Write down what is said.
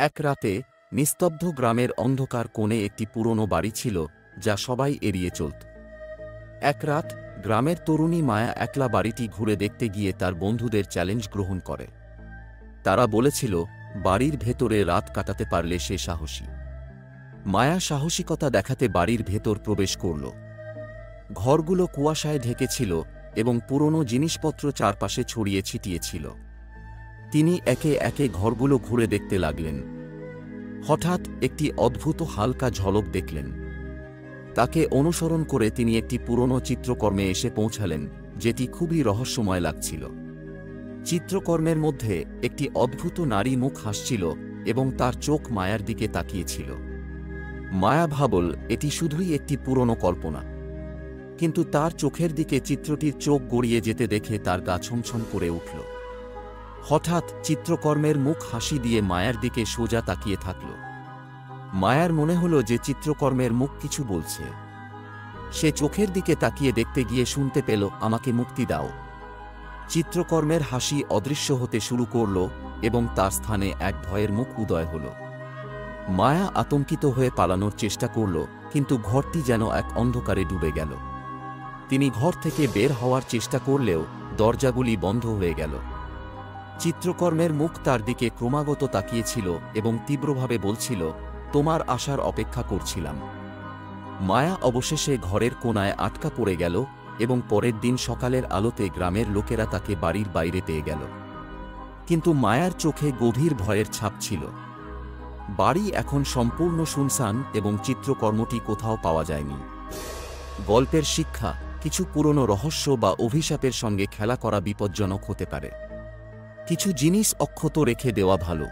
এক রাতে নিস্তব্ধ গ্রামের অন্ধকার কোণে একটি পুরনো বাড়ি ছিল যা সবাই এড়িয়ে চলত। এক রাত গ্রামের তরুণী মায়া একলা বাড়িটি ঘুরে দেখতে গিয়ে তার বন্ধুদের চ্যালেঞ্জ গ্রহণ করে। তারা বলেছিল বাড়ির ভেতরে রাত কাটাতে পারলে সে সাহসী। মায়া সাহসিকতা দেখাতে বাড়ির ভেতর প্রবেশ করল। ঘরগুলো কুয়াশায় ঢেকেছিল এবং পুরনো জিনিসপত্র চারপাশে ছড়িয়ে ছিটিয়ে ছিল। তিনি একে একে ঘরগুলো ঘুরে দেখতে লাগলেন। হঠাৎ একটি অদ্ভুত হালকা ঝলক দেখলেন। তাকে অনুসরণ করে তিনি একটি পুরনো চিত্রকর্মে এসে পৌঁছালেন, যেটি খুবই রহস্যময় লাগছিল। চিত্রকর্মের মধ্যে একটি অদ্ভুত নারী মুখ হাসছিল এবং তার চোখ মায়ার দিকে তাকিয়েছিল। মায়া ভাবল এটি শুধুই একটি পুরনো কল্পনা, কিন্তু তার চোখের দিকে চিত্রটির চোখ গড়িয়ে যেতে দেখে তার গা ছমছম করে উঠল। হঠাৎ চিত্রকর্মের মুখ হাসি দিয়ে মায়ার দিকে সোজা তাকিয়ে থাকল। মায়ার মনে হল যে চিত্রকর্মের মুখ কিছু বলছে। সে চোখের দিকে তাকিয়ে দেখতে গিয়ে শুনতে পেল, আমাকে মুক্তি দাও। চিত্রকর্মের হাসি অদৃশ্য হতে শুরু করল এবং তার স্থানে এক ভয়ের মুখ উদয় হল। মায়া আতঙ্কিত হয়ে পালানোর চেষ্টা করল, কিন্তু ঘরটি যেন এক অন্ধকারে ডুবে গেল। তিনি ঘর থেকে বের হওয়ার চেষ্টা করলেও দরজাগুলি বন্ধ হয়ে গেল। চিত্রকর্মের মুখ তার দিকে ক্রমাগত তাকিয়েছিল এবং তীব্রভাবে বলছিল, তোমার আসার অপেক্ষা করছিলাম। মায়া অবশেষে ঘরের কোণায় আটকা পড়ে গেল এবং পরের দিন সকালের আলোতে গ্রামের লোকেরা তাকে বাড়ির বাইরে পেয়ে গেল। কিন্তু মায়ার চোখে গভীর ভয়ের ছাপ ছিল। বাড়ি এখন সম্পূর্ণ শুনশান এবং চিত্রকর্মটি কোথাও পাওয়া যায়নি। গল্পের শিক্ষা: কিছু পুরনো রহস্য বা অভিশাপের সঙ্গে খেলা করা বিপজ্জনক হতে পারে। কিছু জিনিস অক্ষত রেখে দেওয়া ভালো।